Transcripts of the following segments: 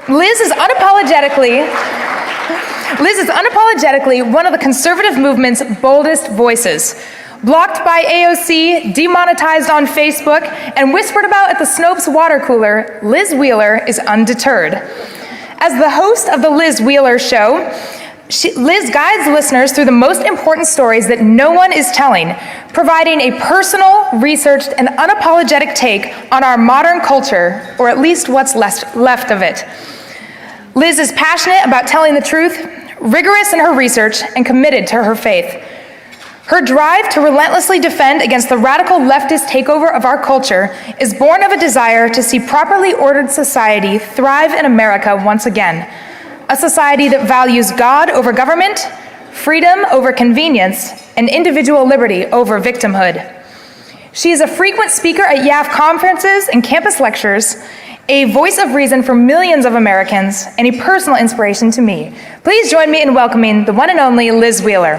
Liz is unapologetically one of the conservative movement's boldest voices. Blocked by AOC, demonetized on Facebook, and whispered about at the Snopes water cooler, Liz Wheeler is undeterred. As the host of The Liz Wheeler Show, Liz guides listeners through the most important stories that no one is telling, providing a personal, researched, and unapologetic take on our modern culture, or at least what's left of it. Liz is passionate about telling the truth, rigorous in her research, and committed to her faith. Her drive to relentlessly defend against the radical leftist takeover of our culture is born of a desire to see properly ordered society thrive in America once again. A society that values God over government, freedom over convenience, and individual liberty over victimhood. She is a frequent speaker at YAF conferences and campus lectures, a voice of reason for millions of Americans, and a personal inspiration to me. Please join me in welcoming the one and only Liz Wheeler.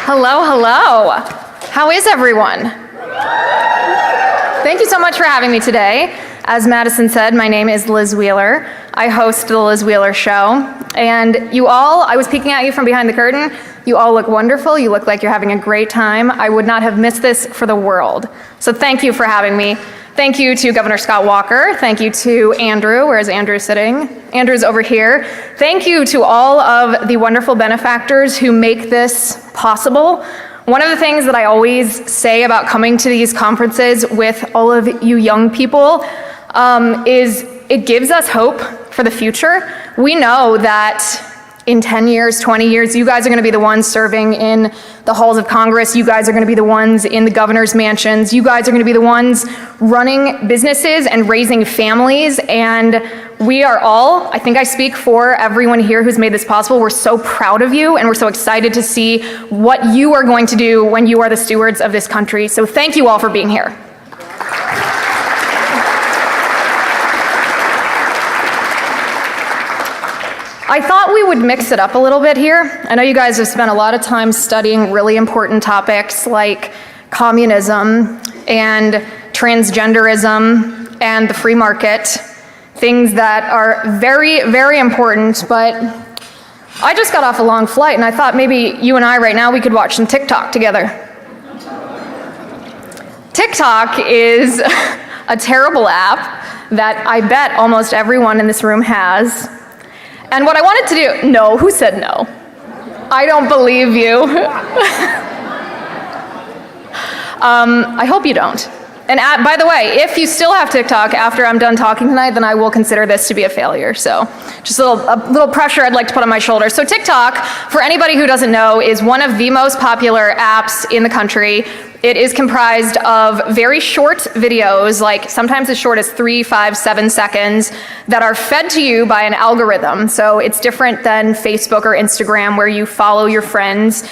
Hello, hello. How is everyone? Thank you so much for having me today. As Madison said, my name is Liz Wheeler. I host The Liz Wheeler Show. And you all, I was peeking at you from behind the curtain. You all look wonderful. You look like you're having a great time. I would not have missed this for the world. So thank you for having me. Thank you to Governor Scott Walker. Thank you to Andrew. Where is Andrew sitting? Andrew's over here. Thank you to all of the wonderful benefactors who make this possible. One of the things that I always say about coming to these conferences with all of you young people is it gives us hope for the future. We know that in 10 years, 20 years, you guys are going to be the ones serving in the halls of Congress. You guys are going to be the ones in the governor's mansions. You guys are going to be the ones running businesses and raising families. And we are all, I think I speak for everyone here who's made this possible, we're so proud of you and we're so excited to see what you are going to do when you are the stewards of this country. So thank you all for being here. I thought we would mix it up a little bit here. I know you guys have spent a lot of time studying really important topics like communism and transgenderism and the free market, things that are very, very important, but I just got off a long flight and I thought maybe you and I right now, we could watch some TikTok together. TikTok is a terrible app that I bet almost everyone in this room has. And what I wanted to do, no, who said no? I don't believe you. I hope you don't. And by the way, if you still have TikTok after I'm done talking tonight, then I will consider this to be a failure. So just a little pressure I'd like to put on my shoulders. So TikTok, for anybody who doesn't know, is one of the most popular apps in the country. It is comprised of very short videos, like sometimes as short as 3, 5, 7 seconds, that are fed to you by an algorithm. So it's different than Facebook or Instagram where you follow your friends.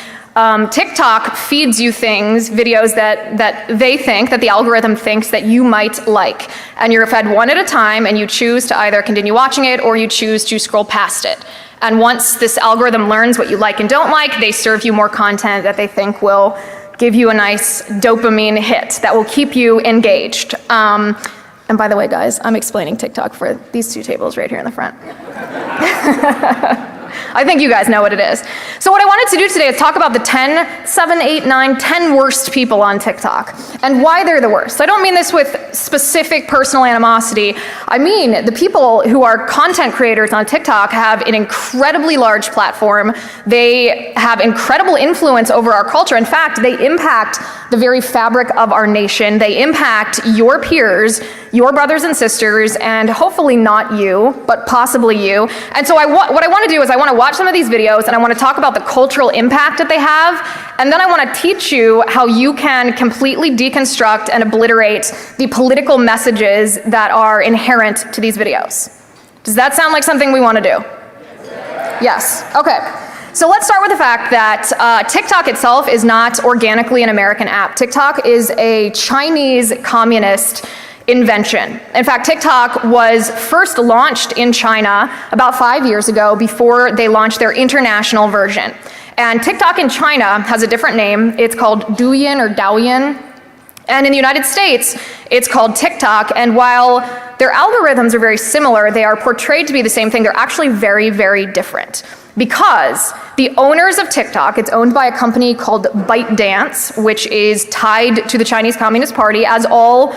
TikTok feeds you things, videos that they think, that the algorithm thinks that you might like. And you're fed one at a time and you choose to either continue watching it or you choose to scroll past it. And once this algorithm learns what you like and don't like, they serve you more content that they think will give you a nice dopamine hit that will keep you engaged. And by the way, guys, I'm explaining TikTok for these two tables right here in the front. I think you guys know what it is. So what I wanted to do today is talk about the 10 worst people on TikTok and why they're the worst. I don't mean this with specific personal animosity. I mean the people who are content creators on TikTok have an incredibly large platform. They have incredible influence over our culture. In fact, they impact the very fabric of our nation. They impact your peers, your brothers and sisters, and hopefully not you, but possibly you. And so what I want to do is I want to watch some of these videos and I want to talk about the cultural impact that they have, and then I want to teach you how you can completely deconstruct and obliterate the political messages that are inherent to these videos. Does that sound like something we want to do? Yes. Okay. So let's start with the fact that TikTok itself is not organically an American app. TikTok is a Chinese communist invention. In fact, TikTok was first launched in China about 5 years ago before they launched their international version. And TikTok in China has a different name. It's called Douyin or Douyin. And in the United States, it's called TikTok. And while their algorithms are very similar, they are portrayed to be the same thing. They're actually very, very different. Because the owners of TikTok, it's owned by a company called ByteDance, which is tied to the Chinese Communist Party, as all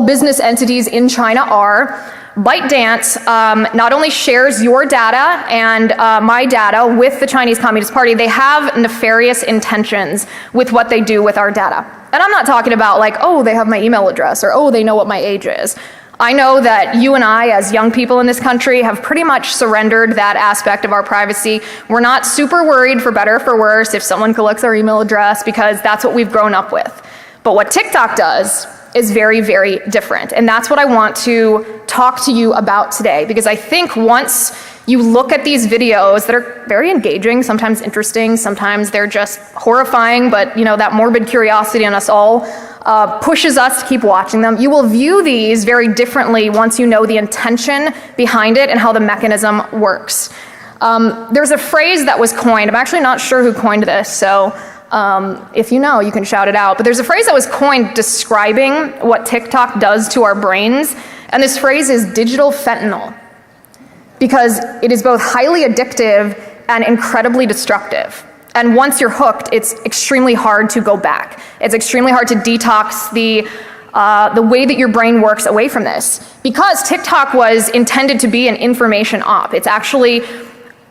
business entities in China are. ByteDance not only shares your data and my data with the Chinese Communist Party, they have nefarious intentions with what they do with our data. And I'm not talking about like, oh, they have my email address, or oh, they know what my age is. I know that you and I, as young people in this country, have pretty much surrendered that aspect of our privacy. We're not super worried, for better or for worse, if someone collects our email address, because that's what we've grown up with. But what TikTok does is very, very different. And that's what I want to talk to you about today, because I think once you look at these videos that are very engaging, sometimes interesting, sometimes they're just horrifying, but you know, that morbid curiosity in us all pushes us to keep watching them. You will view these very differently once you know the intention behind it and how the mechanism works. There's a phrase that was coined. I'm actually not sure who coined this, so if you know, you can shout it out. But there's a phrase that was coined describing what TikTok does to our brains, and this phrase is digital fentanyl, because it is both highly addictive and incredibly destructive. And once you're hooked, it's extremely hard to go back. It's extremely hard to detox the way that your brain works away from this. Because TikTok was intended to be an information op, it's actually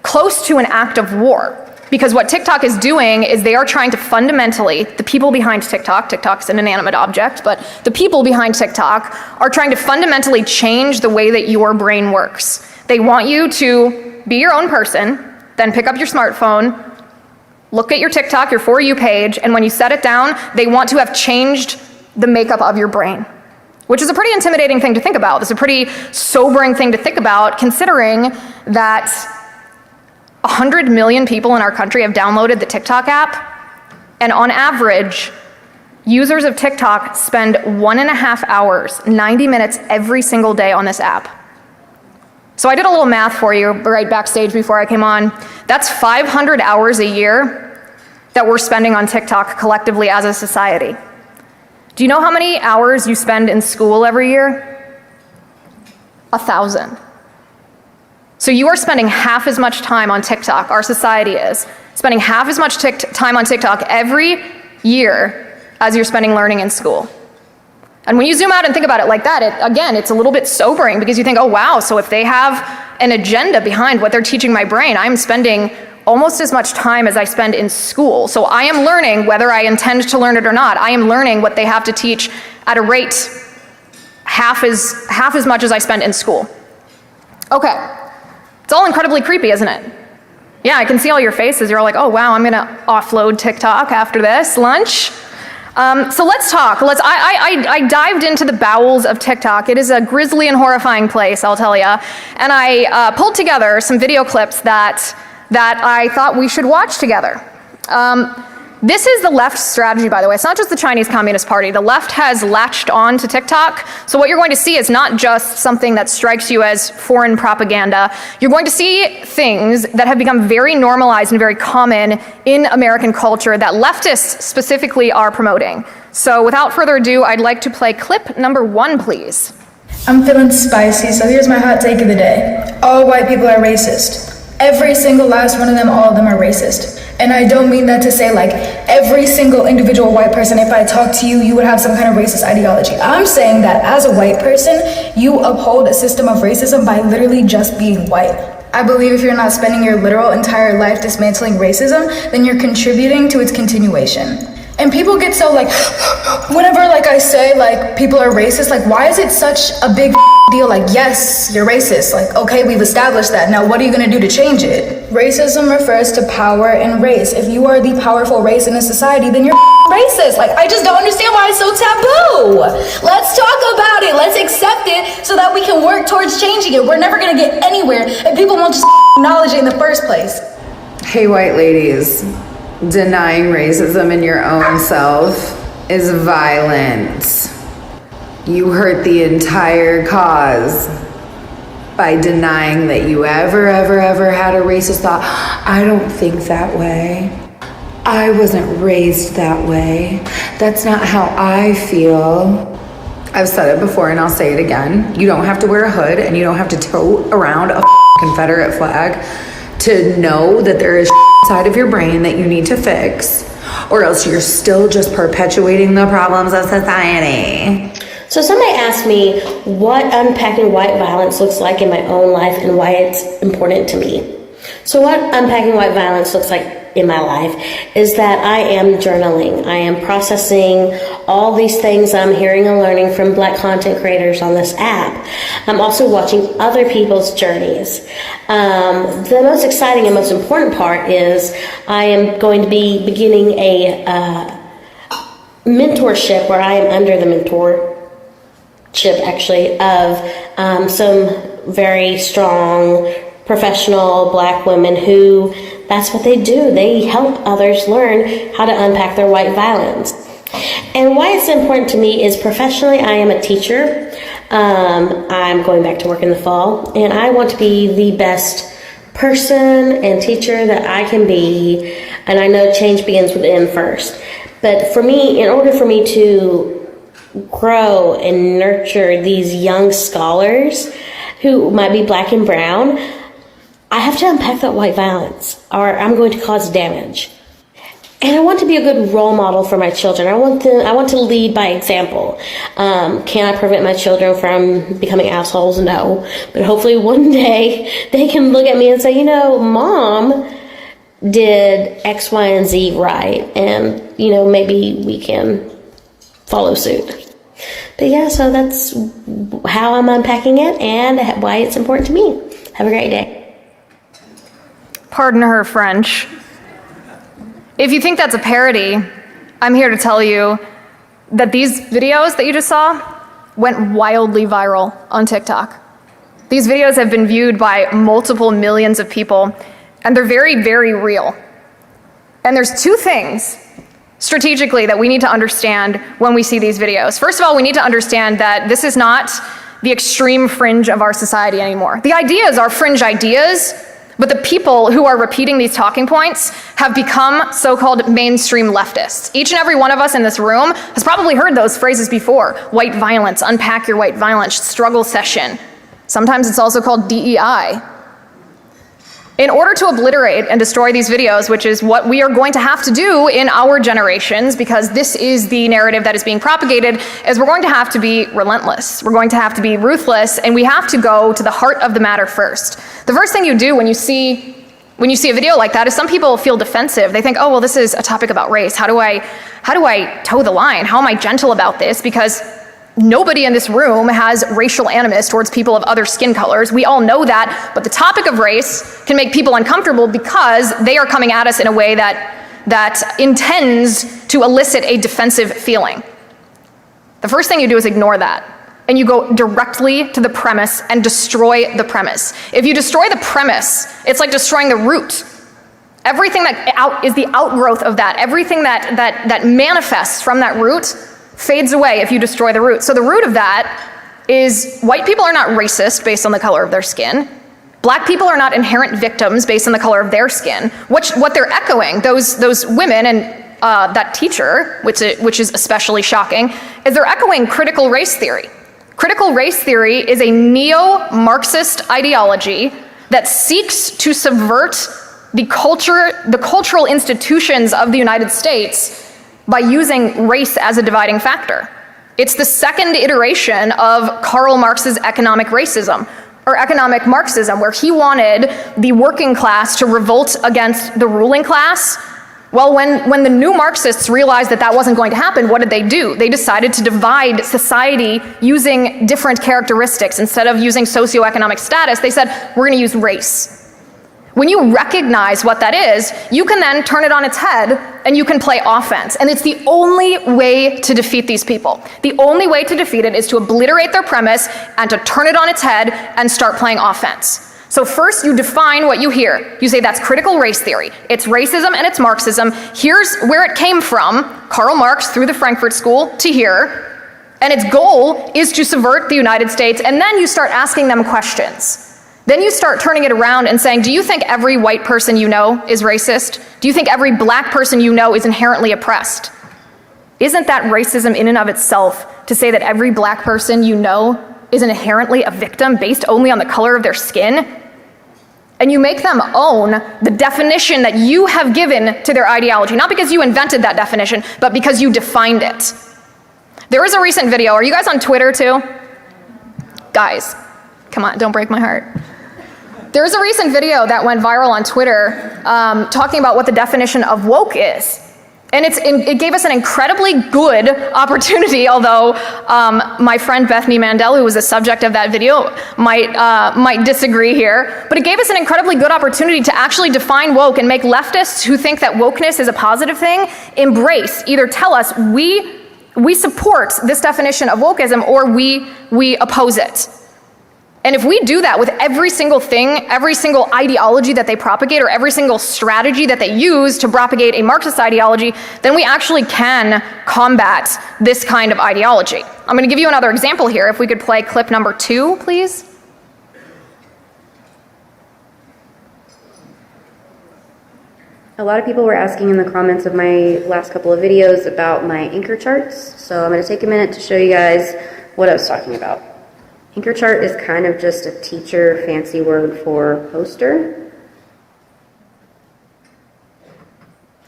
close to an act of war. Because what TikTok is doing is they are trying to fundamentally, the people behind TikTok's an inanimate object, but the people behind TikTok are trying to fundamentally change the way that your brain works. They want you to be your own person, then pick up your smartphone, look at your TikTok, your For You page, and when you set it down, they want to have changed the makeup of your brain, which is a pretty intimidating thing to think about. It's a pretty sobering thing to think about, considering that 100 million people in our country have downloaded the TikTok app, and on average, users of TikTok spend 1.5 hours, 90 minutes every single day on this app. So I did a little math for you right backstage before I came on. That's 500 hours a year that we're spending on TikTok collectively as a society. Do you know how many hours you spend in school every year? 1,000. So you are spending half as much time on TikTok, our society is, spending half as much time on TikTok every year as you're spending learning in school. And when you zoom out and think about it like that, again, it's a little bit sobering, because you think, oh wow, so if they have an agenda behind what they're teaching my brain, I'm spending almost as much time as I spend in school. So I am learning, whether I intend to learn it or not, I am learning what they have to teach at a rate half as much as I spend in school. Okay, it's all incredibly creepy, isn't it? Yeah, I can see all your faces. You're all like, oh wow, I'm gonna offload TikTok after this lunch. So let's talk. I dived into the bowels of TikTok. It is a grisly and horrifying place, I'll tell you. And I pulled together some video clips that I thought we should watch together. This is the left's strategy, by the way. It's not just the Chinese Communist Party. The left has latched on to TikTok. So what you're going to see is not just something that strikes you as foreign propaganda. You're going to see things that have become very normalized and very common in American culture that leftists specifically are promoting. So without further ado, I'd like to play clip number 1, please. I'm feeling spicy, so here's my hot take of the day. All white people are racist. Every single last one of them, all of them are racist. And I don't mean that to say like every single individual white person, if I talk to you, you would have some kind of racist ideology. I'm saying that as a white person, you uphold a system of racism by literally just being white. I believe if you're not spending your literal entire life dismantling racism, then you're contributing to its continuation. And people get so like, whenever like I say like people are racist, like why is it such a big deal? Like, yes, you're racist. Like, okay, we've established that. Now what are you gonna do to change it? Racism refers to power and race. If you are the powerful race in a society, then you're racist. Like, I just don't understand why it's so taboo. Let's talk about it. Let's accept it so that we can work towards changing it. We're never gonna get anywhere if people won't just acknowledge it in the first place. Hey, white ladies. Denying racism in your own self is violent. You hurt the entire cause by denying that you ever had a racist thought. I don't think that way. I wasn't raised that way. That's not how I feel. I've said it before and I'll say it again. You don't have to wear a hood and you don't have to tote around a Confederate flag to know that there is inside of your brain that you need to fix, or else you're still just perpetuating the problems of society. So somebody asked me what unpacking white violence looks like in my own life and why it's important to me. So what unpacking white violence looks like in my life is that I am journaling. I am processing all these things I'm hearing and learning from Black content creators on this app. I'm also watching other people's journeys. The most exciting and most important part is I am going to be beginning a mentorship where I am under the mentorship actually of some very strong professional Black women who that's what they do. They help others learn how to unpack their white violence. And why it's important to me is professionally, I am a teacher. I'm going back to work in the fall, and I want to be the best person and teacher that I can be. And I know change begins within first. But for me, in order for me to grow and nurture these young scholars who might be Black and brown, I have to unpack that white violence or I'm going to cause damage. And I want to be a good role model for my children. I want to lead by example. Can I prevent my children from becoming assholes? No. But hopefully one day they can look at me and say, you know, Mom did X, Y, and Z right. And, you know, maybe we can follow suit. But yeah, so that's how I'm unpacking it and why it's important to me. Have a great day. Pardon her French. If you think that's a parody, I'm here to tell you that these videos that you just saw went wildly viral on TikTok. These videos have been viewed by multiple millions of people, and they're very, very real. And there's two things strategically that we need to understand when we see these videos. First of all, we need to understand that this is not the extreme fringe of our society anymore. The ideas are fringe ideas, but the people who are repeating these talking points have become so-called mainstream leftists. Each and every one of us in this room has probably heard those phrases before. White violence, unpack your white violence, struggle session. Sometimes it's also called DEI. In order to obliterate and destroy these videos, which is what we are going to have to do in our generations, because this is the narrative that is being propagated, is we're going to have to be relentless. We're going to have to be ruthless, and we have to go to the heart of the matter first. The first thing you do when you see a video like that is some people feel defensive. They think, oh, well, this is a topic about race. How do I toe the line? How am I gentle about this? Because nobody in this room has racial animus towards people of other skin colors. We all know that, but the topic of race can make people uncomfortable because they are coming at us in a way that intends to elicit a defensive feeling. The first thing you do is ignore that, and you go directly to the premise and destroy the premise. If you destroy the premise, it's like destroying the root. Everything that is the outgrowth of that, everything that manifests from that root fades away if you destroy the root. So the root of that is white people are not racist based on the color of their skin. Black people are not inherent victims based on the color of their skin. What they're echoing, those women and that teacher, which is especially shocking, is they're echoing critical race theory. Critical race theory is a neo-Marxist ideology that seeks to subvert the cultural institutions of the United States by using race as a dividing factor. It's the second iteration of Karl Marx's economic racism, or economic Marxism, where he wanted the working class to revolt against the ruling class. Well, when the new Marxists realized that wasn't going to happen, what did they do? They decided to divide society using different characteristics. Instead of using socioeconomic status, they said, we're gonna use race. When you recognize what that is, you can then turn it on its head and you can play offense. And it's the only way to defeat these people. The only way to defeat it is to obliterate their premise and to turn it on its head and start playing offense. So first you define what you hear. You say that's critical race theory. It's racism and it's Marxism. Here's where it came from, Karl Marx through the Frankfurt School to here. And its goal is to subvert the United States, and then you start asking them questions. Then you start turning it around and saying, do you think every white person you know is racist? Do you think every black person you know is inherently oppressed? Isn't that racism in and of itself to say that every black person you know is inherently a victim based only on the color of their skin? And you make them own the definition that you have given to their ideology, not because you invented that definition, but because you defined it. There was a recent video. Are you guys on Twitter too? Guys, come on, don't break my heart. There was a recent video that went viral on Twitter talking about what the definition of woke is. And it gave us an incredibly good opportunity, although my friend Bethany Mandel, who was the subject of that video, might disagree here. But it gave us an incredibly good opportunity to actually define woke and make leftists who think that wokeness is a positive thing embrace, either tell us we support this definition of wokeism or we oppose it. And if we do that with every single thing, every single ideology that they propagate, or every single strategy that they use to propagate a Marxist ideology, then we actually can combat this kind of ideology. I'm going to give you another example here. If we could play clip number 2, please. A lot of people were asking in the comments of my last couple of videos about my anchor charts, so I'm going to take a minute to show you guys what I was talking about. Anchor chart is kind of just a teacher fancy word for poster.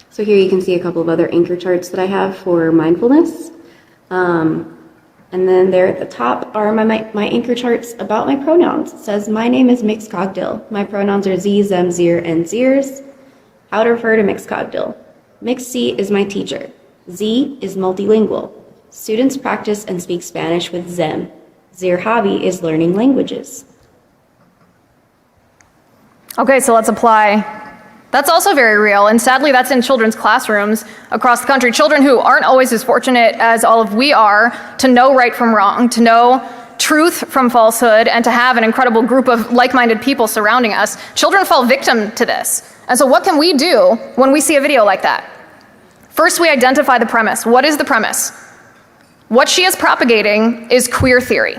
So here you can see a couple of other anchor charts that I have for mindfulness. And then there at the top are my anchor charts about my pronouns. It says, my name is Mixed Cogdill. My pronouns are ze, zem, zir, and zirs. How to refer to Mixed Cogdill. Mixed C is my teacher. Z is multilingual. Students practice and speak Spanish with Zem. Zir hobby is learning languages. Okay, so let's apply. That's also very real, and sadly that's in children's classrooms across the country. Children who aren't always as fortunate as all of we are to know right from wrong, to know truth from falsehood, and to have an incredible group of like-minded people surrounding us. Children fall victim to this. And so what can we do when we see a video like that? First, we identify the premise. What is the premise? What she is propagating is queer theory.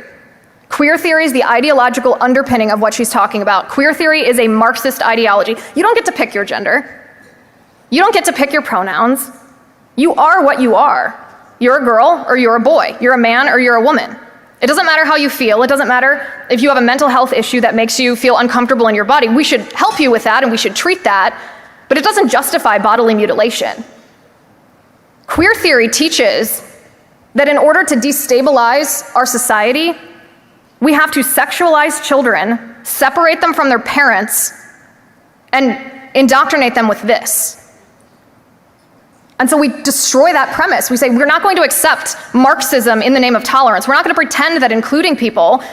Queer theory is the ideological underpinning of what she's talking about. Queer theory is a Marxist ideology. You don't get to pick your gender. You don't get to pick your pronouns. You are what you are. You're a girl or you're a boy. You're a man or you're a woman. It doesn't matter how you feel. It doesn't matter if you have a mental health issue that makes you feel uncomfortable in your body. We should help you with that and we should treat that, but it doesn't justify bodily mutilation. Queer theory teaches that in order to destabilize our society, we have to sexualize children, separate them from their parents, and indoctrinate them with this. And so we destroy that premise. We say, we're not going to accept Marxism in the name of tolerance. We're not going to pretend that including people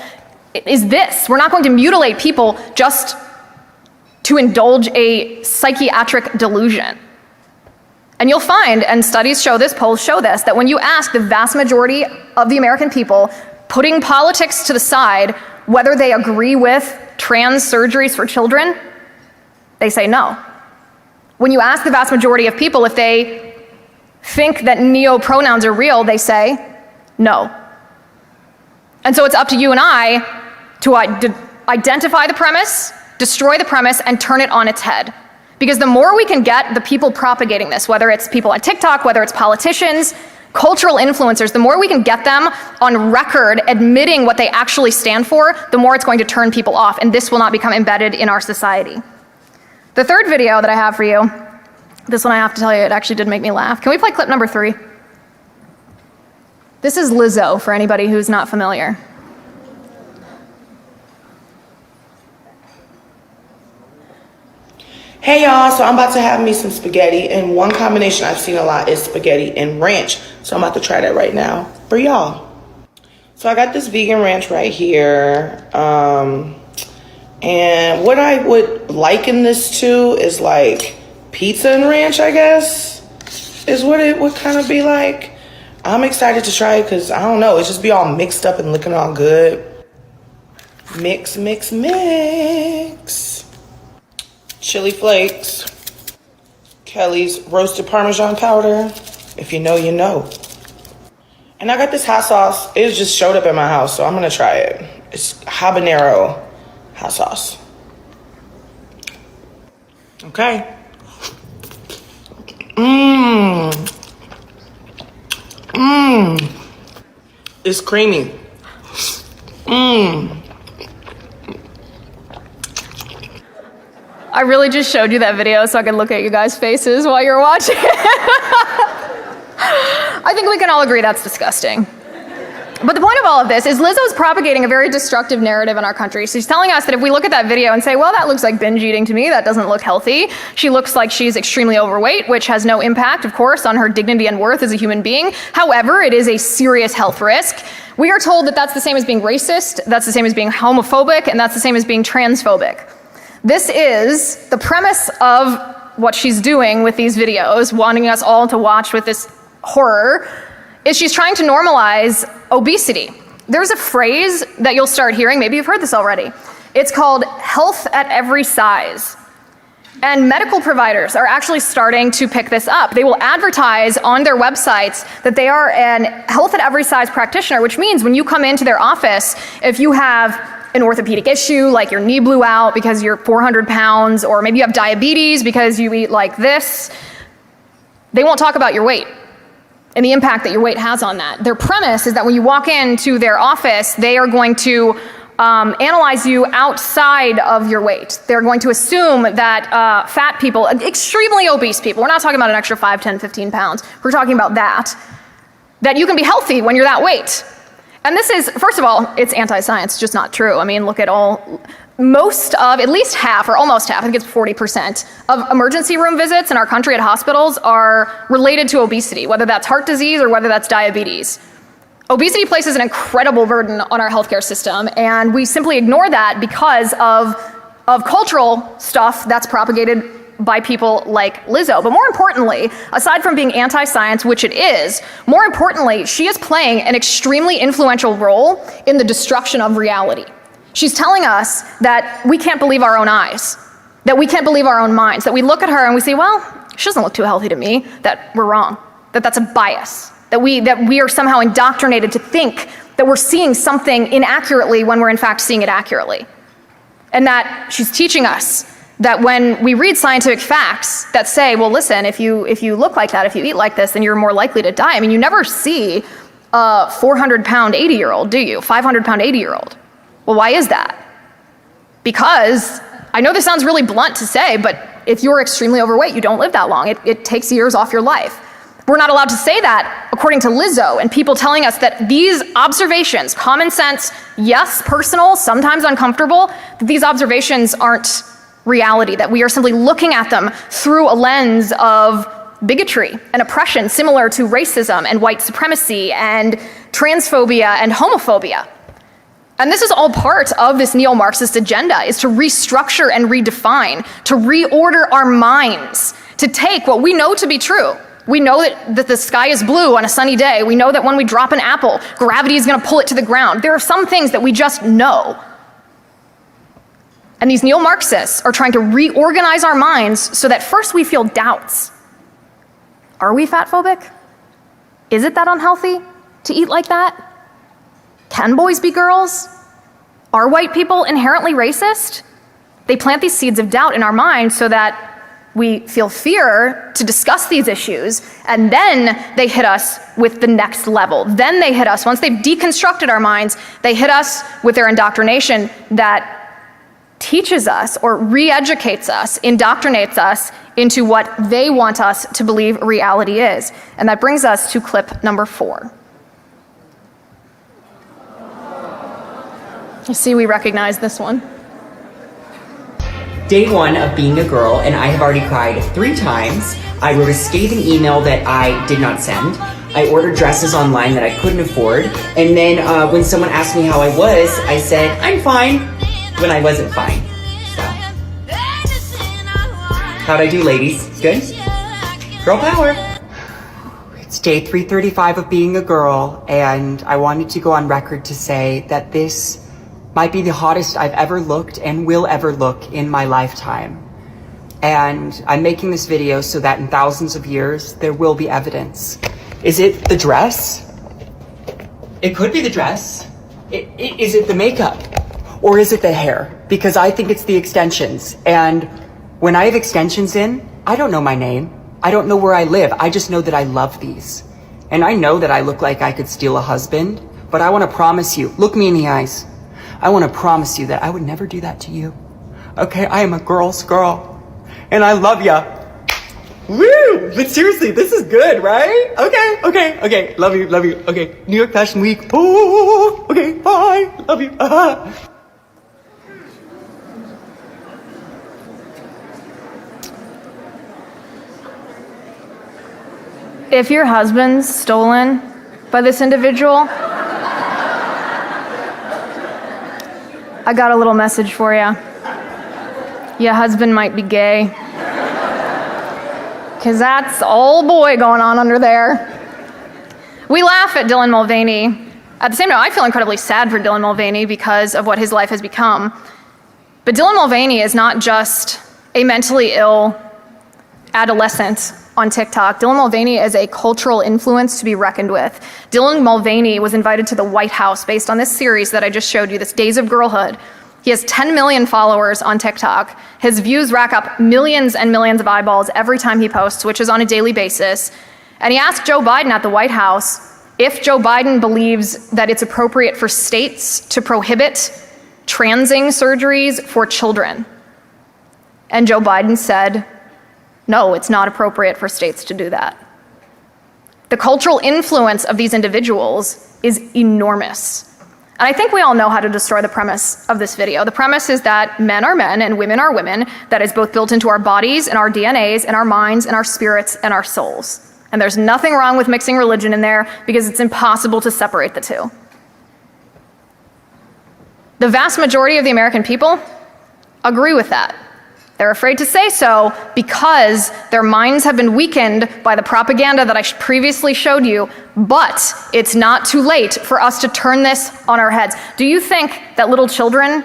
is this. We're not going to mutilate people just to indulge a psychiatric delusion. And you'll find, and studies show this, polls show this, that when you ask the vast majority of the American people, putting politics to the side, whether they agree with trans surgeries for children, they say no. When you ask the vast majority of people if they think that neo-pronouns are real, they say no. And so it's up to you and I to identify the premise, destroy the premise, and turn it on its head. Because the more we can get the people propagating this, whether it's people on TikTok, whether it's politicians, cultural influencers, the more we can get them on record admitting what they actually stand for, the more it's going to turn people off, and this will not become embedded in our society. The third video that I have for you, this one I have to tell you, it actually did make me laugh. Can we play clip number 3? This is Lizzo, for anybody who's not familiar. Hey y'all, so I'm about to have me some spaghetti, and one combination I've seen a lot is spaghetti and ranch. So I'm about to try that right now for y'all. So I got this vegan ranch right here. And what I would liken this to is like pizza and ranch, I guess, is what it would kind of be like. I'm excited to try it because I don't know, it just be all mixed up and looking all good. Mix, mix, mix. Chili flakes, Kelly's roasted Parmesan powder. If you know, you know. And I got this hot sauce. It just showed up at my house, so I'm gonna try it. It's habanero hot sauce. Okay. It's creamy. I really just showed you that video so I could look at you guys' faces while you're watching. I think we can all agree that's disgusting. But the point of all of this is Lizzo's propagating a very destructive narrative in our country. She's telling us that if we look at that video and say, well, that looks like binge eating to me, that doesn't look healthy. She looks like she's extremely overweight, which has no impact, of course, on her dignity and worth as a human being. However, it is a serious health risk. We are told that that's the same as being racist, that's the same as being homophobic, and that's the same as being transphobic. This is the premise of what she's doing with these videos, wanting us all to watch with this horror, is she's trying to normalize obesity. There's a phrase that you'll start hearing, maybe you've heard this already. It's called health at every size. And medical providers are actually starting to pick this up. They will advertise on their websites that they are an health at every size practitioner, which means when you come into their office, if you have an orthopedic issue, like your knee blew out because you're 400 pounds, or maybe you have diabetes because you eat like this, they won't talk about your weight and the impact that your weight has on that. Their premise is that when you walk into their office, they are going to analyze you outside of your weight. They're going to assume that fat people, extremely obese people, we're not talking about an extra 5, 10, 15 pounds, we're talking about that you can be healthy when you're that weight. And this is, first of all, it's anti-science, it's just not true. I mean, look at most of, at least half, or almost half, I think it's 40%, of emergency room visits in our country at hospitals are related to obesity, whether that's heart disease or whether that's diabetes. Obesity places an incredible burden on our healthcare system, and we simply ignore that because of cultural stuff that's propagated by people like Lizzo. But more importantly, aside from being anti-science, which it is, more importantly, she is playing an extremely influential role in the destruction of reality. She's telling us that we can't believe our own eyes, that we can't believe our own minds, that we look at her and we say, well, she doesn't look too healthy to me, that we're wrong, that that's a bias, that we are somehow indoctrinated to think that we're seeing something inaccurately when we're in fact seeing it accurately. And that she's teaching us that when we read scientific facts that say, well, listen, if you look like that, if you eat like this, then you're more likely to die. I mean, you never see a 400-pound 80-year-old, do you? 500-pound 80-year-old. Well, why is that? Because, I know this sounds really blunt to say, but if you're extremely overweight, you don't live that long. It takes years off your life. We're not allowed to say that, according to Lizzo, and people telling us that these observations, common sense, yes, personal, sometimes uncomfortable, that these observations aren't reality, that we are simply looking at them through a lens of bigotry and oppression, similar to racism and white supremacy and transphobia and homophobia. And this is all part of this neo-Marxist agenda, is to restructure and redefine, to reorder our minds, to take what we know to be true. We know that the sky is blue on a sunny day. We know that when we drop an apple, gravity is going to pull it to the ground. There are some things that we just know. And these neo-Marxists are trying to reorganize our minds so that first we feel doubts. Are we fatphobic? Is it that unhealthy to eat like that? Can boys be girls? Are white people inherently racist? They plant these seeds of doubt in our minds so that we feel fear to discuss these issues, and then they hit us with the next level. Then they hit us, once they've deconstructed our minds, they hit us with their indoctrination that teaches us or re-educates us, indoctrinates us into what they want us to believe reality is. And that brings us to clip number 4. You see, we recognize this one. Day 1 of being a girl, and I have already cried 3 times. I wrote a scathing email that I did not send. I ordered dresses online that I couldn't afford. And then when someone asked me how I was, I said, I'm fine, when I wasn't fine. So, how'd I do, ladies? Good? Girl power. It's day 335 of being a girl, and I wanted to go on record to say that this might be the hottest I've ever looked and will ever look in my lifetime. And I'm making this video so that in thousands of years, there will be evidence. Is it the dress? It could be the dress. Is it the makeup? Or is it the hair? Because I think it's the extensions. And when I have extensions in, I don't know my name. I don't know where I live. I just know that I love these. And I know that I look like I could steal a husband, but I want to promise you, look me in the eyes. I want to promise you that I would never do that to you. Okay, I am a girl's girl. And I love ya. Woo! But seriously, this is good, right? Okay. Love you. Okay, New York Fashion Week. Oh, okay, bye. Love you. If your husband's stolen by this individual, I got a little message for you. Your husband might be gay. Because that's old boy going on under there. We laugh at Dylan Mulvaney. At the same time, I feel incredibly sad for Dylan Mulvaney because of what his life has become. But Dylan Mulvaney is not just a mentally ill adolescent on TikTok. Dylan Mulvaney is a cultural influence to be reckoned with. Dylan Mulvaney was invited to the White House based on this series that I just showed you, this Days of Girlhood. He has 10 million followers on TikTok. His views rack up millions and millions of eyeballs every time he posts, which is on a daily basis. And he asked Joe Biden at the White House if Joe Biden believes that it's appropriate for states to prohibit transing surgeries for children. And Joe Biden said, no, it's not appropriate for states to do that. The cultural influence of these individuals is enormous. And I think we all know how to destroy the premise of this video. The premise is that men are men and women are women. That is both built into our bodies and our DNAs and our minds and our spirits and our souls. And there's nothing wrong with mixing religion in there because it's impossible to separate the two. The vast majority of the American people agree with that. They're afraid to say so because their minds have been weakened by the propaganda that I previously showed you, but it's not too late for us to turn this on our heads. Do you think that little children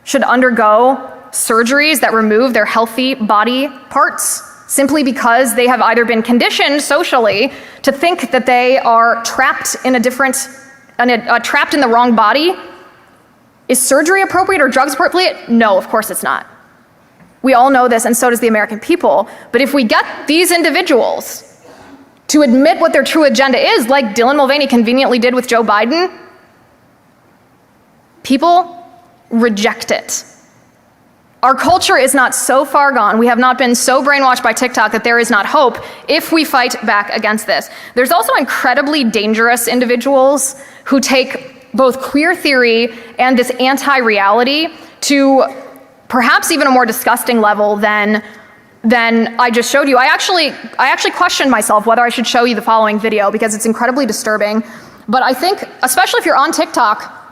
should undergo surgeries that remove their healthy body parts simply because they have either been conditioned socially to think that they are trapped in trapped in the wrong body? Is surgery appropriate or drugs appropriate? No, of course it's not. We all know this, and so does the American people. But if we get these individuals to admit what their true agenda is, like Dylan Mulvaney conveniently did with Joe Biden, people reject it. Our culture is not so far gone. We have not been so brainwashed by TikTok that there is not hope if we fight back against this. There's also incredibly dangerous individuals who take both queer theory and this anti-reality to perhaps even a more disgusting level than I just showed you. I actually questioned myself whether I should show you the following video because it's incredibly disturbing. But I think, especially if you're on TikTok,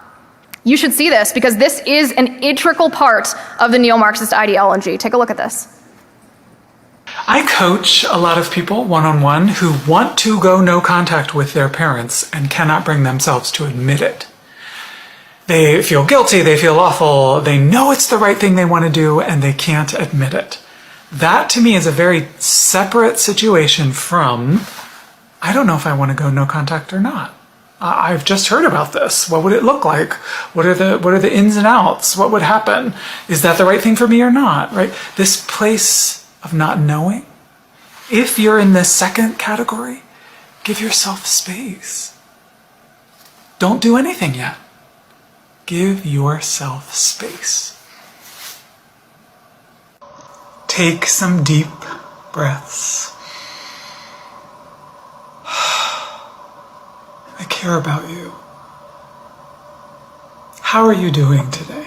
you should see this because this is an integral part of the neo-Marxist ideology. Take a look at this. I coach a lot of people one-on-one who want to go no contact with their parents and cannot bring themselves to admit it. They feel guilty, they feel awful, they know it's the right thing they want to do, and they can't admit it. That, to me, is a very separate situation from, I don't know if I want to go no contact or not. I've just heard about this. What would it look like? What are the ins and outs? What would happen? Is that the right thing for me or not, right? This place of not knowing. If you're in this second category, give yourself space. Don't do anything yet. Give yourself space. Take some deep breaths. I care about you. How are you doing today?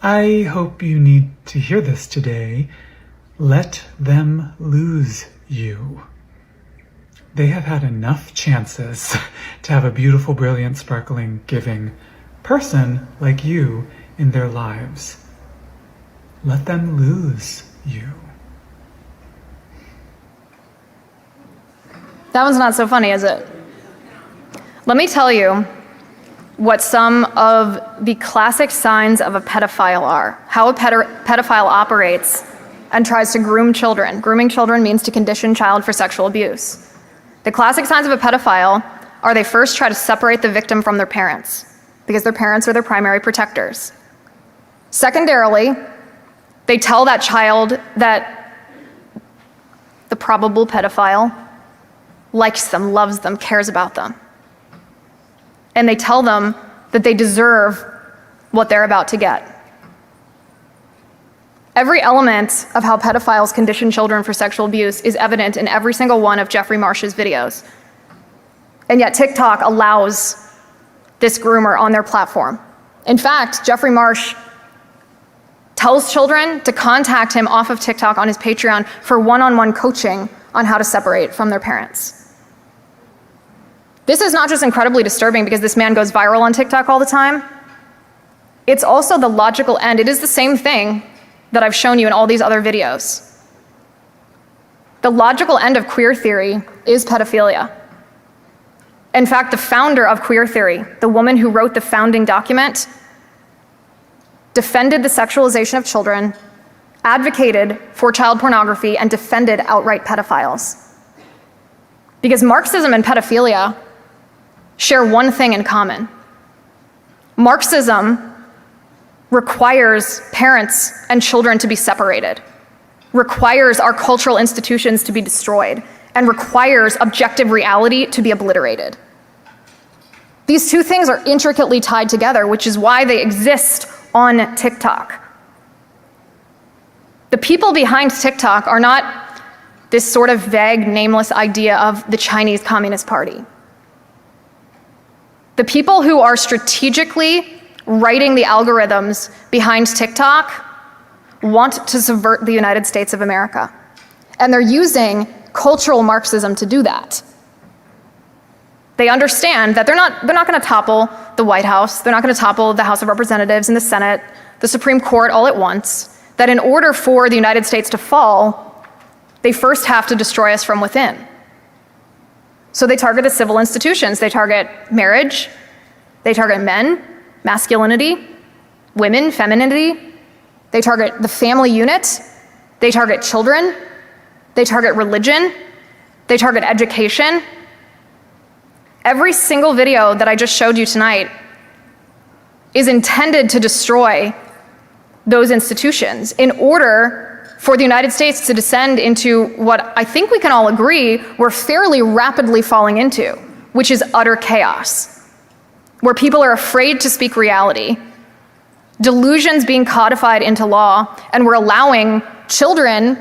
I hope you need to hear this today. Let them lose you. They have had enough chances to have a beautiful, brilliant, sparkling, giving person like you in their lives. Let them lose you. That one's not so funny, is it? Let me tell you what some of the classic signs of a pedophile are, how a pedophile operates and tries to groom children. Grooming children means to condition child for sexual abuse. The classic signs of a pedophile are they first try to separate the victim from their parents because their parents are their primary protectors. Secondarily, they tell that child that the probable pedophile likes them, loves them, cares about them. And they tell them that they deserve what they're about to get. Every element of how pedophiles condition children for sexual abuse is evident in every single one of Jeffrey Marsh's videos. And yet TikTok allows this groomer on their platform. In fact, Jeffrey Marsh tells children to contact him off of TikTok on his Patreon for one-on-one coaching on how to separate from their parents. This is not just incredibly disturbing because this man goes viral on TikTok all the time. It's also the logical end. It is the same thing that I've shown you in all these other videos. The logical end of queer theory is pedophilia. In fact, the founder of queer theory, the woman who wrote the founding document, defended the sexualization of children, advocated for child pornography, and defended outright pedophiles. Because Marxism and pedophilia share one thing in common. Marxism requires parents and children to be separated, requires our cultural institutions to be destroyed, and requires objective reality to be obliterated. These two things are intricately tied together, which is why they exist on TikTok. The people behind TikTok are not this sort of vague, nameless idea of the Chinese Communist Party. The people who are strategically writing the algorithms behind TikTok want to subvert the United States of America. And they're using cultural Marxism to do that. They understand that they're not going to topple the White House, they're not going to topple the House of Representatives and the Senate, the Supreme Court all at once, that in order for the United States to fall, they first have to destroy us from within. So they target the civil institutions. They target marriage, they target men, masculinity, women, femininity, they target the family unit, they target children, they target religion, they target education. Every single video that I just showed you tonight is intended to destroy those institutions in order for the United States to descend into what I think we can all agree we're fairly rapidly falling into, which is utter chaos, where people are afraid to speak reality, delusions being codified into law, and we're allowing children,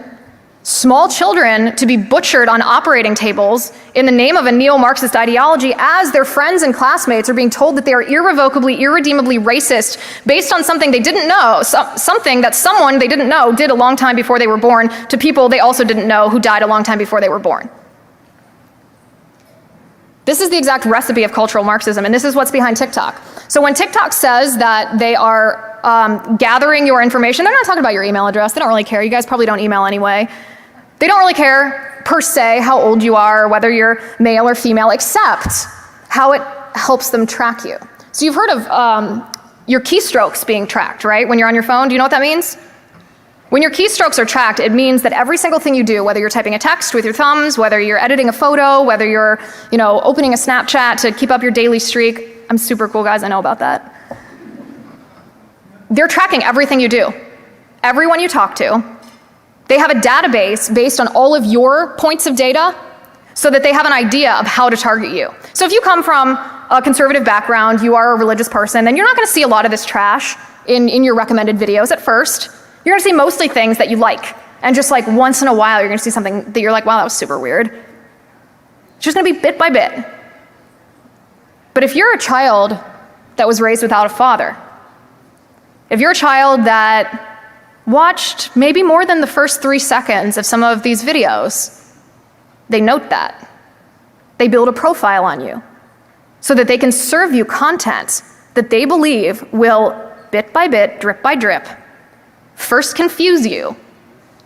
small children, to be butchered on operating tables in the name of a neo-Marxist ideology as their friends and classmates are being told that they are irrevocably, irredeemably racist based on something they didn't know, something that someone they didn't know did a long time before they were born to people they also didn't know who died a long time before they were born. This is the exact recipe of cultural Marxism, and this is what's behind TikTok. So when TikTok says that they are gathering your information, they're not talking about your email address. They don't really care. You guys probably don't email anyway. They don't really care, per se, how old you are, whether you're male or female, except how it helps them track you. So you've heard of your keystrokes being tracked, right? When you're on your phone, do you know what that means? When your keystrokes are tracked, it means that every single thing you do, whether you're typing a text with your thumbs, whether you're editing a photo, whether you're, opening a Snapchat to keep up your daily streak. I'm super cool, guys, I know about that. They're tracking everything you do. Everyone you talk to. They have a database based on all of your points of data so that they have an idea of how to target you. So if you come from a conservative background, you are a religious person, then you're not going to see a lot of this trash in your recommended videos at first. You're going to see mostly things that you like. And just like once in a while, you're going to see something that you're like, wow, that was super weird. It's just going to be bit by bit. But if you're a child that was raised without a father, if you're a child that watched maybe more than the first 3 seconds of some of these videos, they note that. They build a profile on you so that they can serve you content that they believe will, bit by bit, drip by drip, first confuse you,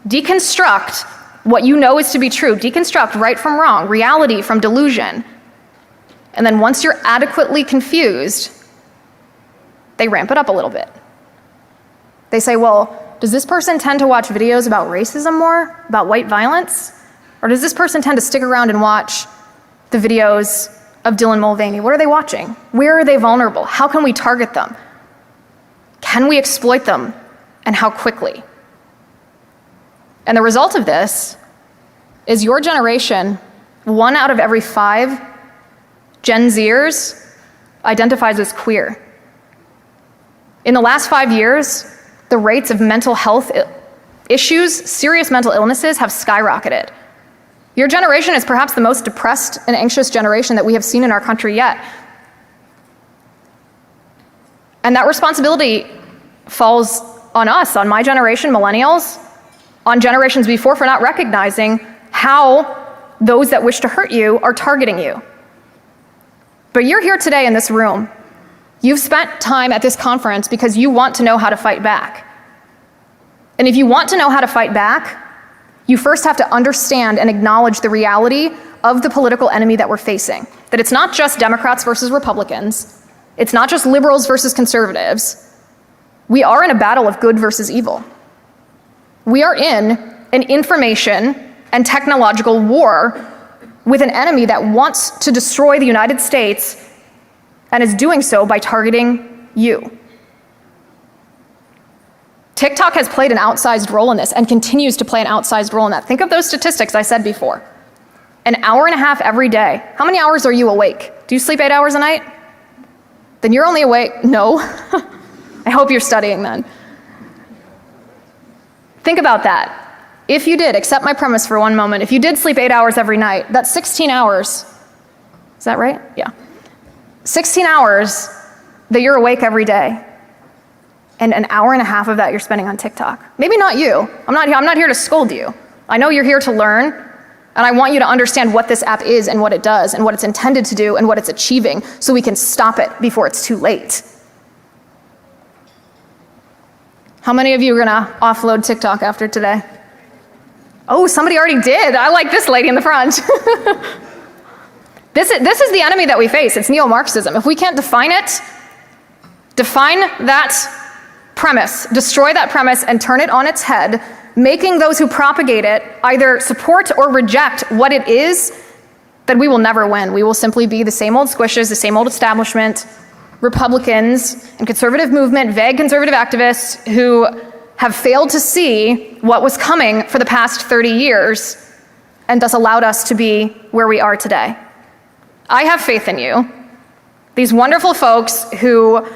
deconstruct what you know is to be true, deconstruct right from wrong, reality from delusion, and then once you're adequately confused, they ramp it up a little bit. They say, well, Does this person tend to watch videos about racism more, about white violence? Or does this person tend to stick around and watch the videos of Dylan Mulvaney? What are they watching? Where are they vulnerable? How can we target them? Can we exploit them? And how quickly? And the result of this is your generation, 1 out of every 5 Gen Zers identifies as queer. In the last 5 years, the rates of mental health issues, serious mental illnesses, have skyrocketed. Your generation is perhaps the most depressed and anxious generation that we have seen in our country yet. And that responsibility falls on us, on my generation, millennials, on generations before, for not recognizing how those that wish to hurt you are targeting you. But you're here today in this room. You've spent time at this conference because you want to know how to fight back. And if you want to know how to fight back, you first have to understand and acknowledge the reality of the political enemy that we're facing. That it's not just Democrats versus Republicans. It's not just liberals versus conservatives. We are in a battle of good versus evil. We are in an information and technological war with an enemy that wants to destroy the United States and is doing so by targeting you. TikTok has played an outsized role in this and continues to play an outsized role in that. Think of those statistics I said before. 1.5 hours every day. How many hours are you awake? Do you sleep 8 hours a night? Then you're only awake, no. I hope you're studying then. Think about that. If you did, accept my premise for one moment, if you did sleep 8 hours every night, that's 16 hours. Is that right? Yeah. 16 hours that you're awake every day. And 1.5 hours of that you're spending on TikTok. Maybe not you. I'm not here to scold you. I know you're here to learn, and I want you to understand what this app is and what it does and what it's intended to do and what it's achieving so we can stop it before it's too late. How many of you are gonna offload TikTok after today? Oh, somebody already did. I like this lady in the front. This is the enemy that we face. It's neo-Marxism. If we can't define it, define that premise, destroy that premise, and turn it on its head, making those who propagate it either support or reject what it is, then we will never win. We will simply be the same old squishes, the same old establishment, Republicans and conservative movement, vague conservative activists who have failed to see what was coming for the past 30 years and thus allowed us to be where we are today. I have faith in you. These wonderful folks who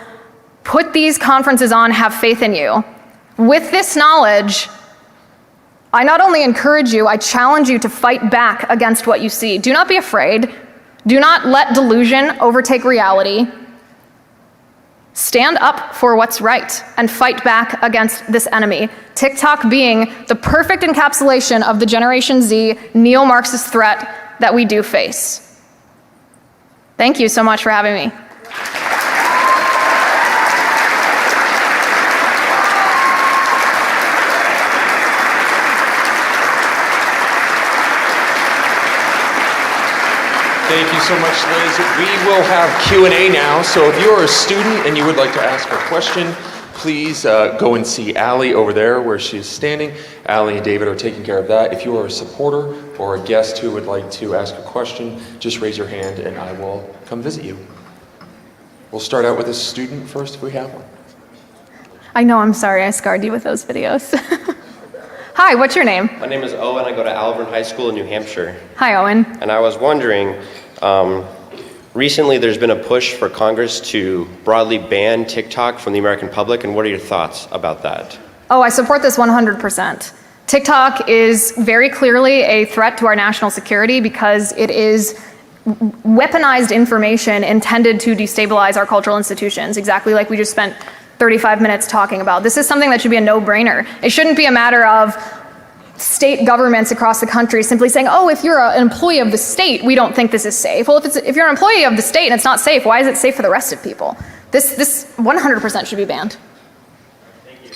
put these conferences on have faith in you. With this knowledge, I not only encourage you, I challenge you to fight back against what you see. Do not be afraid. Do not let delusion overtake reality. Stand up for what's right and fight back against this enemy. TikTok being the perfect encapsulation of the Generation Z neo-Marxist threat that we do face. Thank you so much for having me. Thank you so much, Liz. We will have Q&A now, so if you're a student and you would like to ask a question, please go and see Allie over there where she's standing. Allie and David are taking care of that. If you are a supporter or a guest who would like to ask a question, just raise your hand and I will come visit you. We'll start out with a student first if we have one. I know, I'm sorry I scarred you with those videos. Hi, what's your name? My name is Owen. I go to Alvern High School in New Hampshire. Hi, Owen. And I was wondering, recently there's been a push for Congress to broadly ban TikTok from the American public, and what are your thoughts about that? Oh, I support this 100%. TikTok is very clearly a threat to our national security because it is weaponized information intended to destabilize our cultural institutions, exactly like we just spent 35 minutes talking about. This is something that should be a no-brainer. It shouldn't be a matter of state governments across the country simply saying, oh, if you're an employee of the state, we don't think this is safe. Well, if you're an employee of the state and it's not safe, why is it safe for the rest of people? This 100% should be banned. Thank you.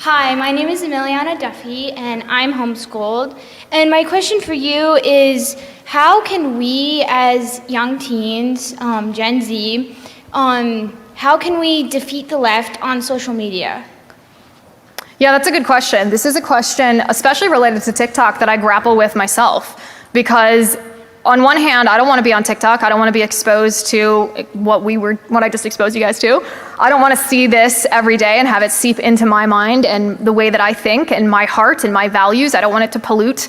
Hi, my name is Emiliana Duffy, and I'm homeschooled. And my question for you is, how can we as young teens, Gen Z, how can we defeat the left on social media? Yeah, that's a good question. This is a question, especially related to TikTok, that I grapple with myself. Because on one hand, I don't want to be on TikTok. I don't want to be exposed to what I just exposed you guys to. I don't want to see this every day and have it seep into my mind and the way that I think and my heart and my values. I don't want it to pollute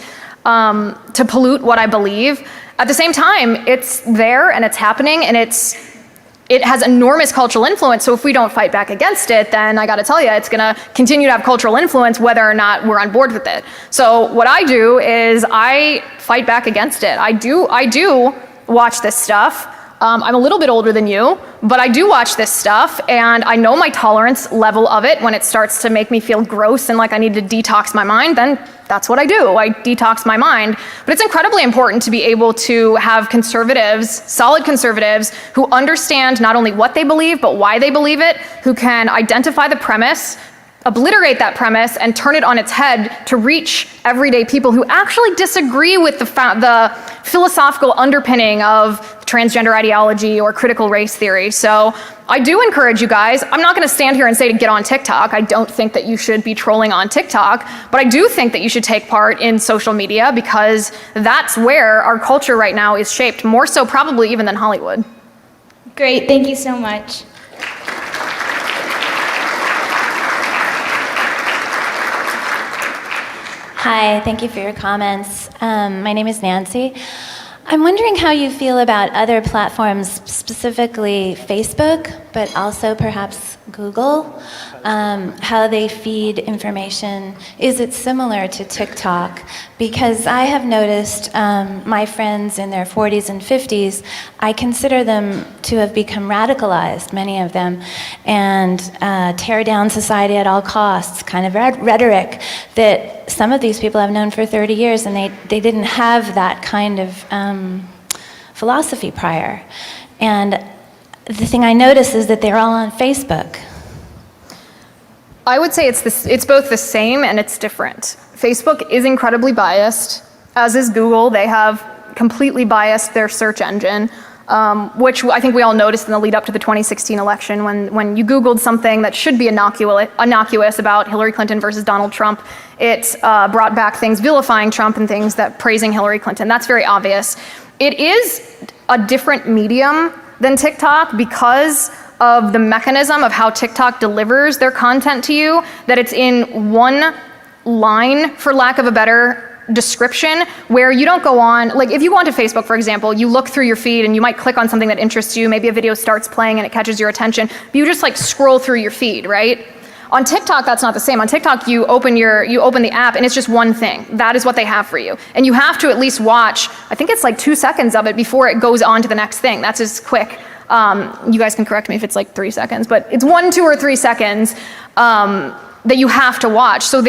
what I believe. At the same time, it's there and it's happening, and it has enormous cultural influence. So if we don't fight back against it, then I got to tell you, it's going to continue to have cultural influence whether or not we're on board with it. So what I do is I fight back against it. I do watch this stuff. I'm a little bit older than you, but I do watch this stuff, and I know my tolerance level of it. When it starts to make me feel gross and like I need to detox my mind, then that's what I do. I detox my mind. But it's incredibly important to be able to have conservatives, solid conservatives, who understand not only what they believe, but why they believe it, who can identify the premise, obliterate that premise, and turn it on its head to reach everyday people who actually disagree with the philosophical underpinning of transgender ideology or critical race theory. So I do encourage you guys. I'm not going to stand here and say to get on TikTok. I don't think that you should be trolling on TikTok, but I do think that you should take part in social media, because that's where our culture right now is shaped, more so probably even than Hollywood. Great, thank you so much. Hi, thank you for your comments. My name is Nancy. I'm wondering how you feel about other platforms, specifically Facebook, but also perhaps Google, how they feed information. Is it similar to TikTok? Because I have noticed my friends in their 40s and 50s, I consider them to have become radicalized, many of them, and tear down society at all costs, kind of rhetoric that some of these people I've known for 30 years, and they didn't have that kind of philosophy prior. And the thing I notice is that they're all on Facebook. I would say it's both the same and it's different. Facebook is incredibly biased, as is Google. They have completely biased their search engine, which I think we all noticed in the lead up to the 2016 election when you Googled something that should be innocuous about Hillary Clinton versus Donald Trump. It brought back things vilifying Trump and things that praising Hillary Clinton. That's very obvious. It is a different medium than TikTok because of the mechanism of how TikTok delivers their content to you, that it's in one line, for lack of a better description, where you don't go on, like if you go onto Facebook, for example, you look through your feed and you might click on something that interests you, maybe a video starts playing and it catches your attention, but you just like scroll through your feed, right? On TikTok, that's not the same. On TikTok, you open the app and it's just one thing. That is what they have for you. And you have to at least watch, I think it's like 2 seconds of it before it goes on to the next thing. That's as quick. You guys can correct me if it's like 3 seconds, but it's 1, 2, or 3 seconds that you have to watch. So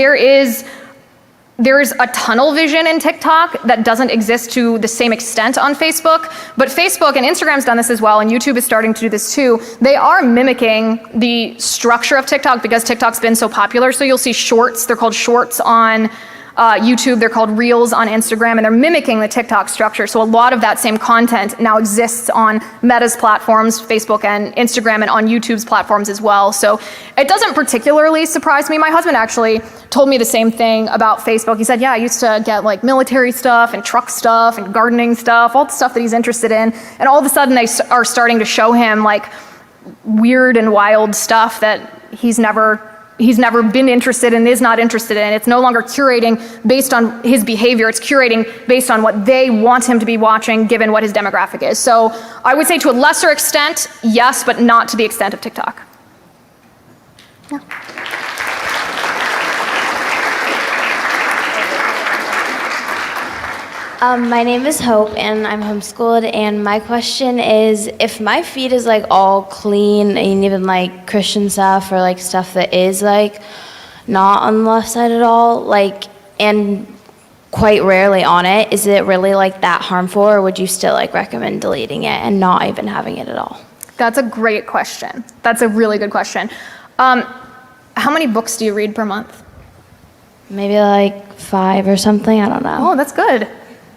there's a tunnel vision in TikTok that doesn't exist to the same extent on Facebook, but Facebook and Instagram's done this as well, and YouTube is starting to do this too. They are mimicking the structure of TikTok because TikTok's been so popular. So you'll see shorts, they're called shorts on YouTube, they're called Reels on Instagram, and they're mimicking the TikTok structure. So a lot of that same content now exists on Meta's platforms, Facebook and Instagram, and on YouTube's platforms as well. So it doesn't particularly surprise me. My husband actually told me the same thing about Facebook. He said, yeah, I used to get like military stuff and truck stuff and gardening stuff, all the stuff that he's interested in. And all of a sudden they are starting to show him like weird and wild stuff that he's never been interested in, is not interested in. It's no longer curating based on his behavior. It's curating based on what they want him to be watching, given what his demographic is. So I would say to a lesser extent, yes, but not to the extent of TikTok. Yeah. My name is Hope, and I'm homeschooled, and my question is, if my feed is like all clean and even like Christian stuff or like stuff that is like not on the left side at all, like, and quite rarely on it, is it really like that harmful, or would you still like recommend deleting it and not even having it at all? That's a great question. That's a really good question. How many books do you read per month? Maybe like 5 or something, I don't know. Oh, that's good.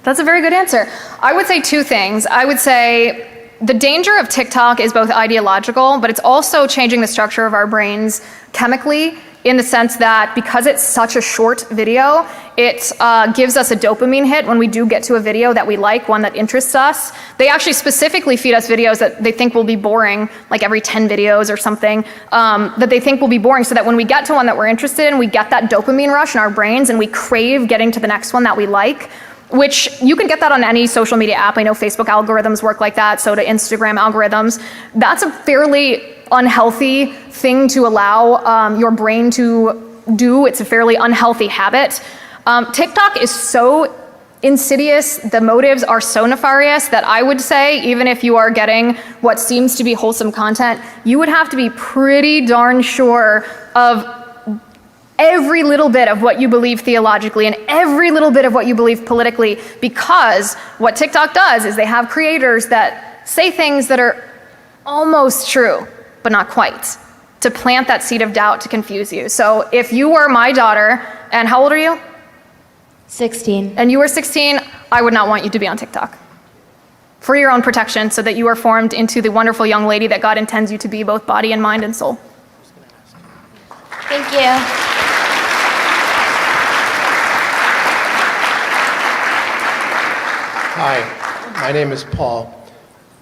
That's a very good answer. I would say 2 things. I would say the danger of TikTok is both ideological, but it's also changing the structure of our brains chemically, in the sense that because it's such a short video, it gives us a dopamine hit when we do get to a video that we like, one that interests us. They actually specifically feed us videos that they think will be boring, like every 10 videos or something, that they think will be boring, so that when we get to one that we're interested in, we get that dopamine rush in our brains and we crave getting to the next one that we like, which you can get that on any social media app. I know Facebook algorithms work like that, so do Instagram algorithms. That's a fairly unhealthy thing to allow your brain to do. It's a fairly unhealthy habit. TikTok is so insidious, the motives are so nefarious, that I would say even if you are getting what seems to be wholesome content, you would have to be pretty darn sure of every little bit of what you believe theologically and every little bit of what you believe politically, because what TikTok does is they have creators that say things that are almost true, but not quite, to plant that seed of doubt to confuse you. So if you were my daughter, and how old are you? 16. And you were 16, I would not want you to be on TikTok. For your own protection, so that you are formed into the wonderful young lady that God intends you to be, both body and mind and soul. Thank you. Hi, my name is Paul.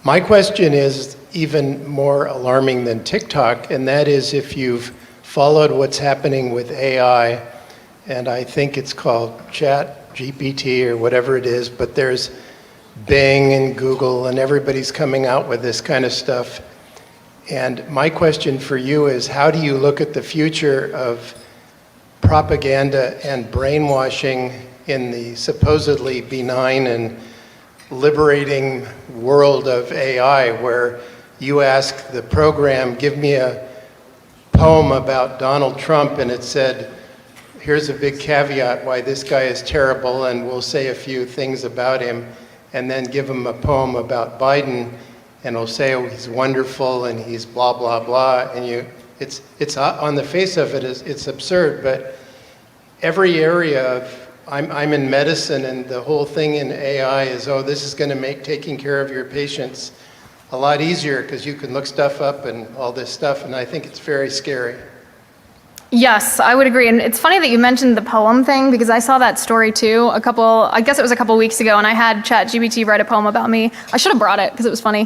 My question is even more alarming than TikTok, and that is if you've followed what's happening with AI, and I think it's called Chat GPT or whatever it is, but there's Bing and Google and everybody's coming out with this kind of stuff. And my question for you is, how do you look at the future of propaganda and brainwashing in the supposedly benign and liberating world of AI, where you ask the program, give me a poem about Donald Trump, and it said, here's a big caveat why this guy is terrible, and we'll say a few things about him, and then give him a poem about Biden, and it'll say, oh, he's wonderful, and he's blah, blah, blah, and it's on the face of it, it's absurd, but every area of, I'm in medicine, and the whole thing in AI is, oh, this is going to make taking care of your patients a lot easier because you can look stuff up and all this stuff, and I think it's very scary. Yes, I would agree. And it's funny that you mentioned the poem thing, because I saw that story too I guess it was a couple weeks ago, and I had ChatGPT write a poem about me. I should have brought it because it was funny.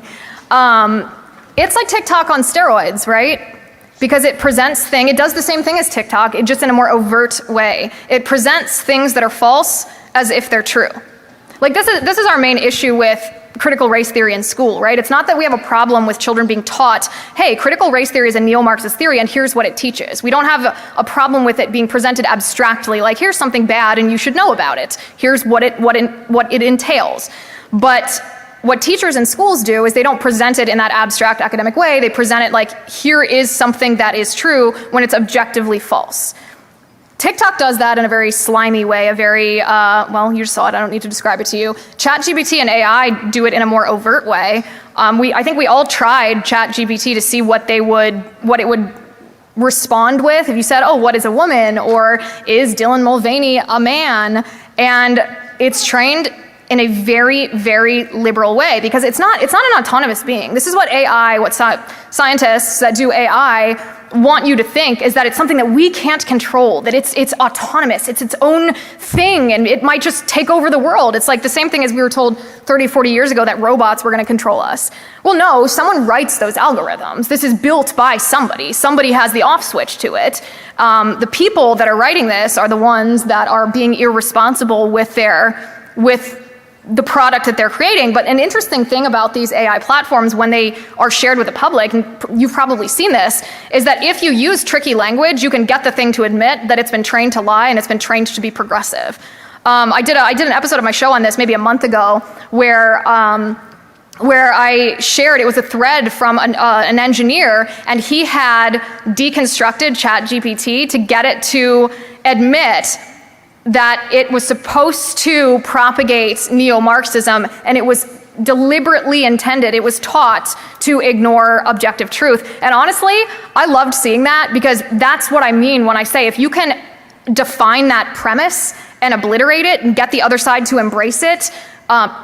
It's like TikTok on steroids, right? Because it does the same thing as TikTok, it just in a more overt way. It presents things that are false as if they're true. Like this is our main issue with critical race theory in school, right? It's not that we have a problem with children being taught, hey, critical race theory is a neo-Marxist theory and here's what it teaches. We don't have a problem with it being presented abstractly, like here's something bad and you should know about it. Here's what it entails. But what teachers in schools do is they don't present it in that abstract academic way. They present it like, here is something that is true when it's objectively false. TikTok does that in a very slimy way, a very, well, you just saw it, I don't need to describe it to you. ChatGPT and AI do it in a more overt way. I think we all tried ChatGPT to see what it would respond with. If you said, oh, what is a woman? Or is Dylan Mulvaney a man? And it's trained in a very, very liberal way, because it's not an autonomous being. This is what scientists that do AI want you to think, is that it's something that we can't control, that it's autonomous, it's its own thing, and it might just take over the world. It's like the same thing as we were told 30, 40 years ago that robots were going to control us. Well, no, someone writes those algorithms. This is built by somebody. Somebody has the off switch to it. The people that are writing this are the ones that are being irresponsible with the product that they're creating. But an interesting thing about these AI platforms when they are shared with the public, and you've probably seen this, is that if you use tricky language, you can get the thing to admit that it's been trained to lie and it's been trained to be progressive. I did an episode of my show on this maybe a month ago where I shared, it was a thread from an engineer, and he had deconstructed ChatGPT to get it to admit that it was supposed to propagate neo-Marxism, and it was deliberately intended. It was taught to ignore objective truth. And honestly, I loved seeing that, because that's what I mean when I say if you can define that premise and obliterate it and get the other side to embrace it,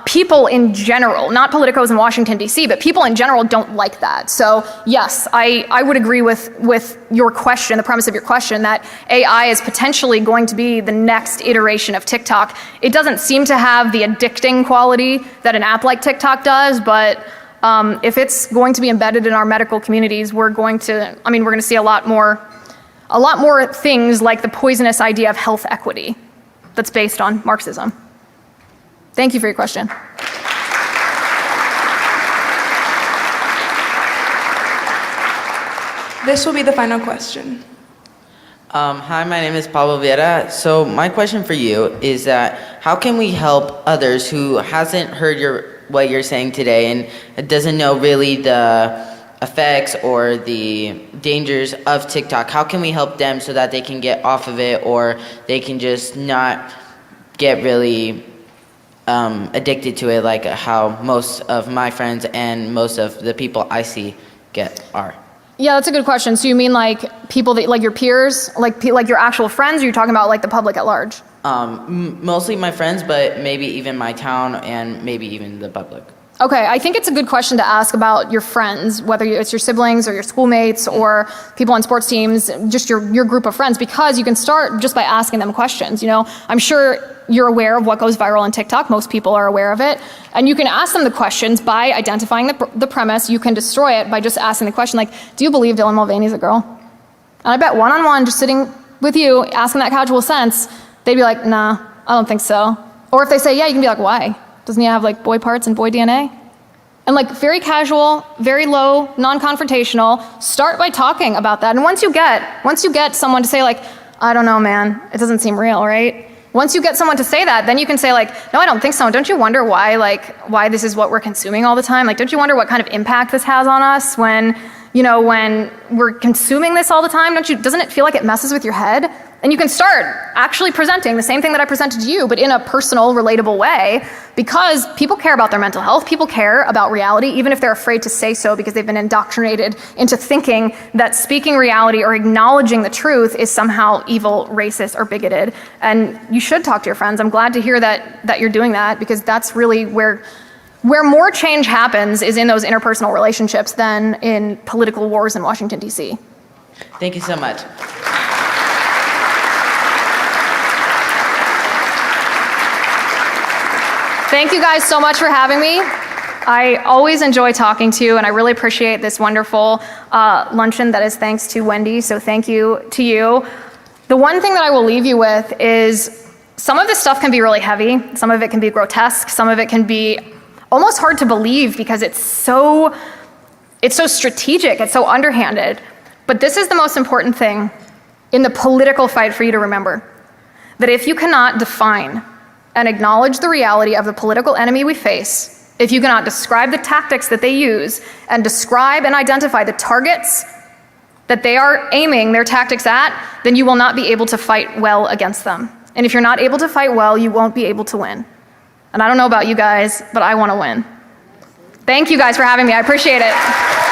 people in general, not politicos in Washington, D.C., but people in general don't like that. So yes, I would agree with your question, the premise of your question, that AI is potentially going to be the next iteration of TikTok. It doesn't seem to have the addicting quality that an app like TikTok does, but if it's going to be embedded in our medical communities, we're going to see a lot more things like the poisonous idea of health equity that's based on Marxism. Thank you for your question. This will be the final question. Hi, my name is Pablo Viera. So my question for you is that how can we help others who hasn't heard what you're saying today and doesn't know really the effects or the dangers of TikTok? How can we help them so that they can get off of it, or they can just not get really addicted to it, like how most of my friends and most of the people I see are? Yeah, that's a good question. So you mean like people that, like your peers, like your actual friends, or you're talking about like the public at large? Mostly my friends, but maybe even my town and maybe even the public. Okay, I think it's a good question to ask about your friends, whether it's your siblings or your schoolmates or people on sports teams, just your group of friends, because you can start just by asking them questions. You know, I'm sure you're aware of what goes viral on TikTok. Most people are aware of it. And you can ask them the questions by identifying the premise. You can destroy it by just asking the question, like, do you believe Dylan Mulvaney's a girl? And I bet one-on-one, just sitting with you, asking that casual sense, they'd be like, nah, I don't think so. Or if they say, yeah, you can be like, why? Doesn't he have like boy parts and boy DNA? And like very casual, very low, non-confrontational, start by talking about that. And once you get someone to say like, I don't know, man, it doesn't seem real, right? Once you get someone to say that, then you can say like, no, I don't think so. Don't you wonder why this is what we're consuming all the time? Like, don't you wonder what kind of impact this has on us when we're consuming this all the time? Doesn't it feel like it messes with your head? And you can start actually presenting the same thing that I presented to you, but in a personal, relatable way, because people care about their mental health. People care about reality, even if they're afraid to say so because they've been indoctrinated into thinking that speaking reality or acknowledging the truth is somehow evil, racist, or bigoted. And you should talk to your friends. I'm glad to hear that you're doing that, because that's really where more change happens, is in those interpersonal relationships than in political wars in Washington, D.C. Thank you so much. Thank you guys so much for having me. I always enjoy talking to you, and I really appreciate this wonderful luncheon that is thanks to Wendy, so thank you to you. The one thing that I will leave you with is some of this stuff can be really heavy, some of it can be grotesque, some of it can be almost hard to believe because it's so strategic, it's so underhanded. But this is the most important thing in the political fight for you to remember, that if you cannot define and acknowledge the reality of the political enemy we face, if you cannot describe the tactics that they use and describe and identify the targets that they are aiming their tactics at, then you will not be able to fight well against them. And if you're not able to fight well, you won't be able to win. And I don't know about you guys, but I want to win. Thank you guys for having me. I appreciate it.